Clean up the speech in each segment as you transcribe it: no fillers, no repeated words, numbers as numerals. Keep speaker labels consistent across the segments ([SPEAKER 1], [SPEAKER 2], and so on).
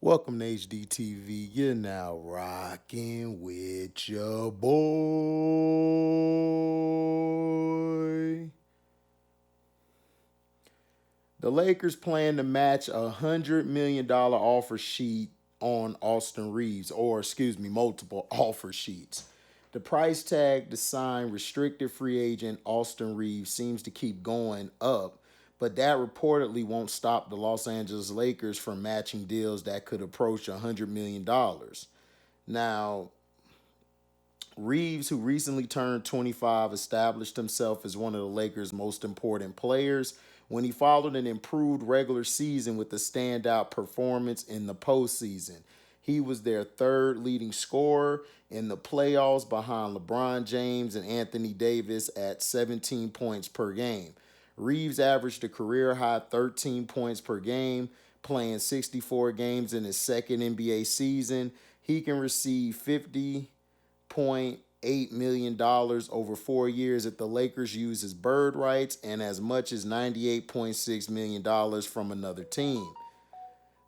[SPEAKER 1] Welcome to HDTV. You're now rocking with your boy. The Lakers plan to match $100 million offer sheet on Austin Reeves, or excuse me, multiple offer sheets. The price tag to sign restricted free agent Austin Reeves seems to keep going up, but that reportedly won't stop the Los Angeles Lakers from matching deals that could approach $100 million. Now, Reeves, who recently turned 25, established himself as one of the Lakers' most important players when he followed an improved regular season with a standout performance in the postseason. He was their third leading scorer in the playoffs behind LeBron James and Anthony Davis at 17 points per game. Reeves averaged a career high 13 points per game, playing 64 games in his second NBA season. He can receive $50.8 million over 4 years if the Lakers use his bird rights, and as much as $98.6 million from another team.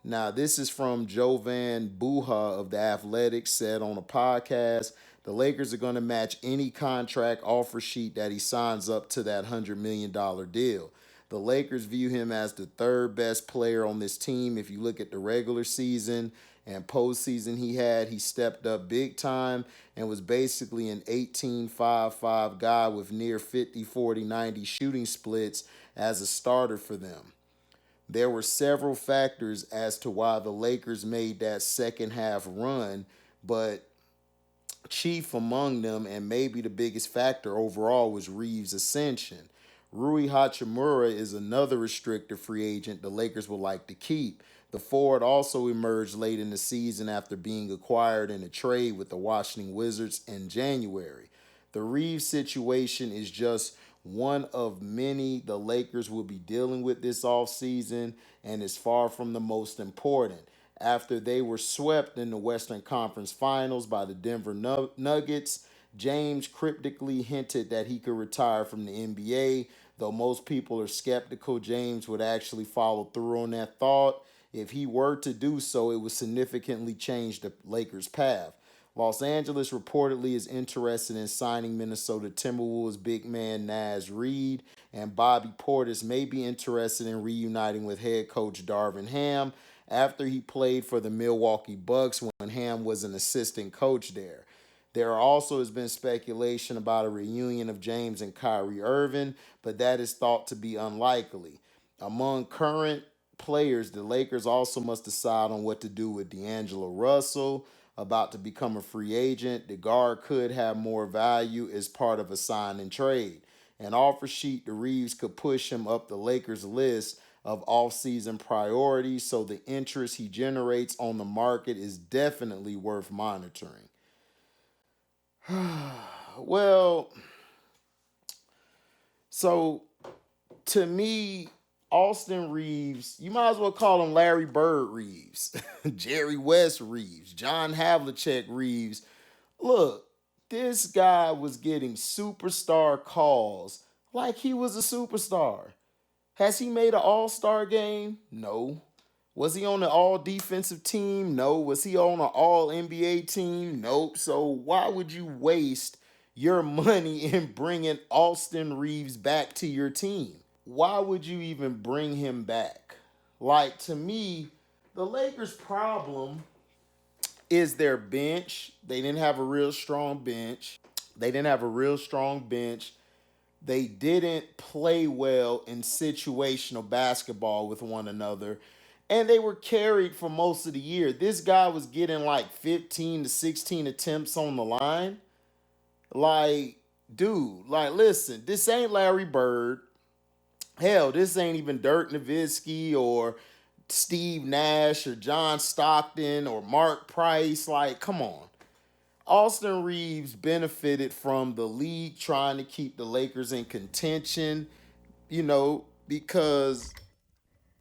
[SPEAKER 1] Now, this is from Jovan Buha of The Athletic, said on a podcast the Lakers are going to match any contract offer sheet that he signs up to that $100 million deal. The Lakers view him as the third best player on this team. If you look at the regular season and postseason he stepped up big time and was basically an 18-5-5 guy with near 50-40-90 shooting splits as a starter for them. There were several factors as to why the Lakers made that second half run, but chief among them, and maybe the biggest factor overall, was Reeves' ascension. Rui Hachimura is another restricted free agent the Lakers would like to keep. The forward also emerged late in the season after being acquired in a trade with the Washington Wizards in January. The Reeves situation is just one of many the Lakers will be dealing with this offseason and is far from the most important. After they were swept in the Western Conference Finals by the Denver Nuggets, James cryptically hinted that he could retire from the NBA, though most people are skeptical James would actually follow through on that thought. If he were to do so, it would significantly change the Lakers' path. Los Angeles reportedly is interested in signing Minnesota Timberwolves big man Naz Reid, and Bobby Portis may be interested in reuniting with head coach Darvin Ham after he played for the Milwaukee Bucks when Ham was an assistant coach there. There also has been speculation about a reunion of James and Kyrie Irving, but that is thought to be unlikely. Among current players, the Lakers also must decide on what to do with D'Angelo Russell, about to become a free agent. The guard could have more value as part of a sign and trade. An offer sheet to Reeves could push him up the Lakers' list of offseason priorities, so the interest he generates on the market is definitely worth monitoring. Well, so to me, Austin Reeves, you might as well call him Larry Bird Reeves, Jerry West Reeves, John Havlicek Reeves. Look, this guy was getting superstar calls like he was a superstar. Has he made an all-star game? No. Was he on an all defensive team? No. Was he on an all NBA team? Nope. So why would you waste your money in bringing Austin Reeves back to your team? Why would you even bring him back? Like, to me, the Lakers' problem is their bench. They didn't have a real strong bench. They didn't have a real strong bench. They didn't play well in situational basketball with one another. And they were carried for most of the year. This guy was getting like 15 to 16 attempts on the line. Like, dude, like, listen, this ain't Larry Bird. Hell, this ain't even Dirk Nowitzki or Steve Nash or John Stockton or Mark Price. Like, come on. Austin Reeves benefited from the league trying to keep the Lakers in contention, because,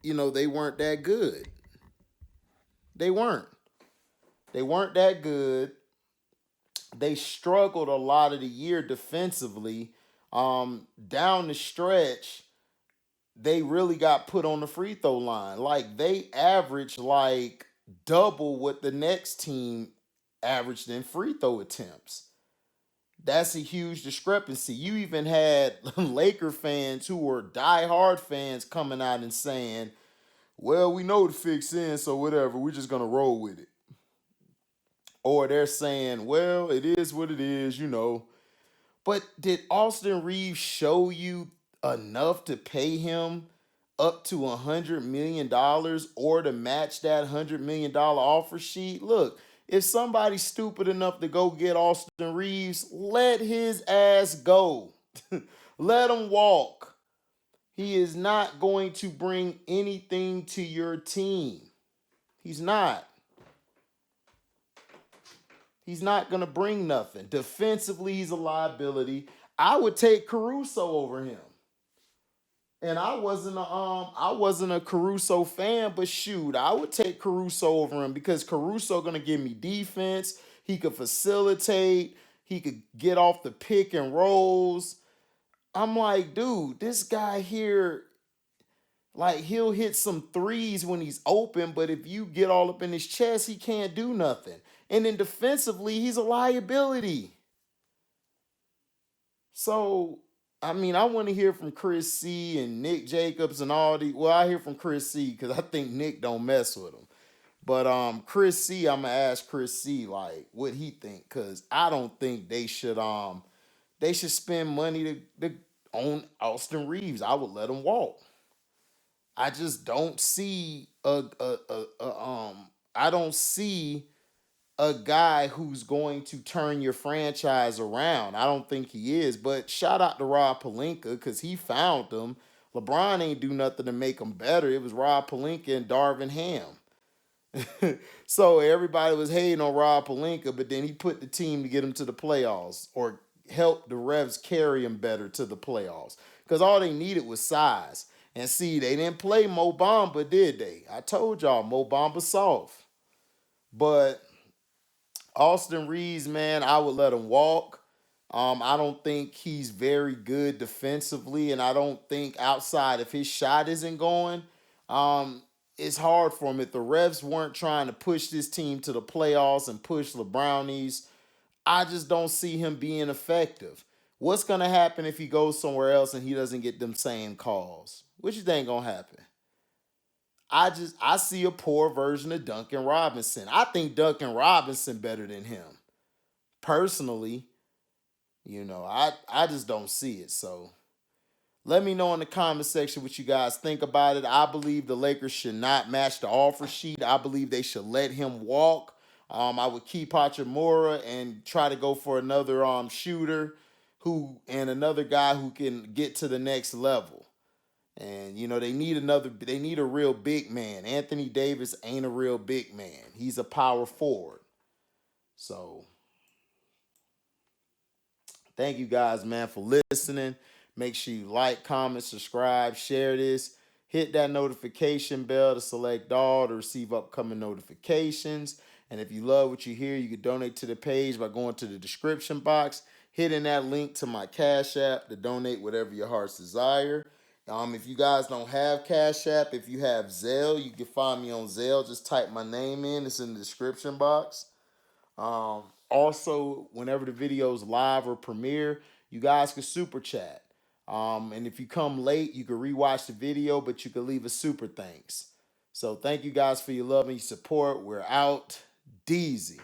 [SPEAKER 1] they weren't that good. They weren't. They weren't that good. They struggled a lot of the year defensively. Down the stretch, they really got put on the free throw line. Like, they averaged like double what the next team averaged in free throw attempts. That's a huge discrepancy. You even had Laker fans who were diehard fans coming out and saying, well, we know the fix in, so whatever, we're just gonna roll with it. Or they're saying, well, it is what it is, you know. But did Austin Reeves show you enough to pay him up to $100 million or to match that $100 million offer sheet? Look, if somebody's stupid enough to go get Austin Reeves, let his ass go. Let him walk. He is not going to bring anything to your team. He's not. He's not going to bring nothing. Defensively, he's a liability. I would take Caruso over him. And I wasn't a Caruso fan, but shoot, I would take Caruso over him because Caruso gonna give me defense. He could facilitate. He could get off the pick and rolls. I'm like, dude, this guy here, like, he'll hit some threes when he's open, but if you get all up in his chest, he can't do nothing. And then defensively, he's a liability. So, I mean, I want to hear from Chris C and Nick Jacobs and all the. Well, I hear from Chris C because I think Nick don't mess with him. But Chris C, I'm gonna ask Chris C like what he think because I don't think they should spend money to own Austin Reeves. I would let him walk. I just don't see I don't see a guy who's going to turn your franchise around. I don't think he is, but shout out to Rob Pelinka because he found them. LeBron ain't do nothing to make them better. It was Rob Pelinka and Darvin Ham. So everybody was hating on Rob Pelinka, but then he put the team to get him to the playoffs or help the Revs carry him better to the playoffs because all they needed was size. And see, they didn't play Mo Bamba, did they? I told y'all Mo Bamba soft. But Austin Reeves, man, I would let him walk. I don't think he's very good defensively, and I don't think outside if his shot isn't going, um, it's hard for him. If the refs weren't trying to push this team to the playoffs and push the Brownies, I just don't see him being effective. What's gonna happen if he goes somewhere else and he doesn't get them same calls? What you think gonna happen? I see a poor version of Duncan Robinson. I think Duncan Robinson better than him. Personally, I just don't see it. So let me know in the comment section what you guys think about it. I believe the Lakers should not match the offer sheet. I believe they should let him walk. I would keep Hachimura and try to go for another shooter and another guy who can get to the next level. And they need a real big man. Anthony Davis ain't a real big man. He's a power forward. So thank you guys, man, for listening. Make sure you like, comment, subscribe, share this. Hit that notification bell to select all to receive upcoming notifications. And if you love what you hear, you can donate to the page by going to the description box, hitting that link to my Cash App to donate whatever your heart's desire. If you guys don't have Cash App, if you have Zelle, you can find me on Zelle. Just type my name in. It's in the description box. Also, whenever the video's live or premiere, you guys can super chat. And if you come late, you can rewatch the video, but you can leave a super thanks. So thank you guys for your love and your support. We're out. Deezy.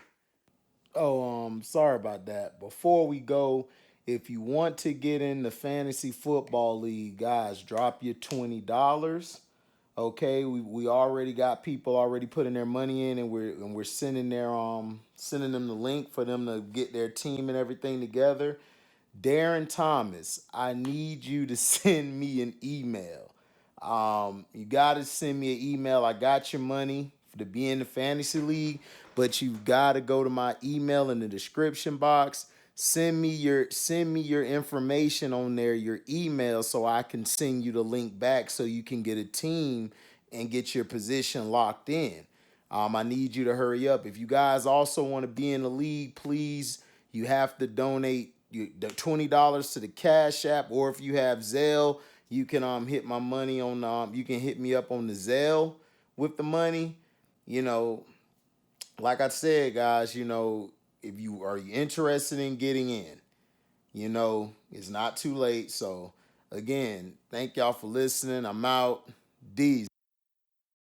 [SPEAKER 1] Oh, sorry about that. Before we go, if you want to get in the fantasy football league, guys, drop your $20. Okay, we already got people already putting their money in, and we're sending them the link for them to get their team and everything together. Darren Thomas, I need you to send me an email. You got to send me an email. I got your money to be in the fantasy league, but you've got to go to my email in the description box. Send me your information on there, your email, so I can send you the link back so you can get a team and get your position locked in. I need you to hurry up. If you guys also want to be in the league, please, you have to donate the $20 to the Cash App, or if you have Zelle, you can hit my money on you can hit me up on the Zelle with the money. like I said, guys, if you are interested in getting in, it's not too late. So again, thank y'all for listening. I'm out. D's.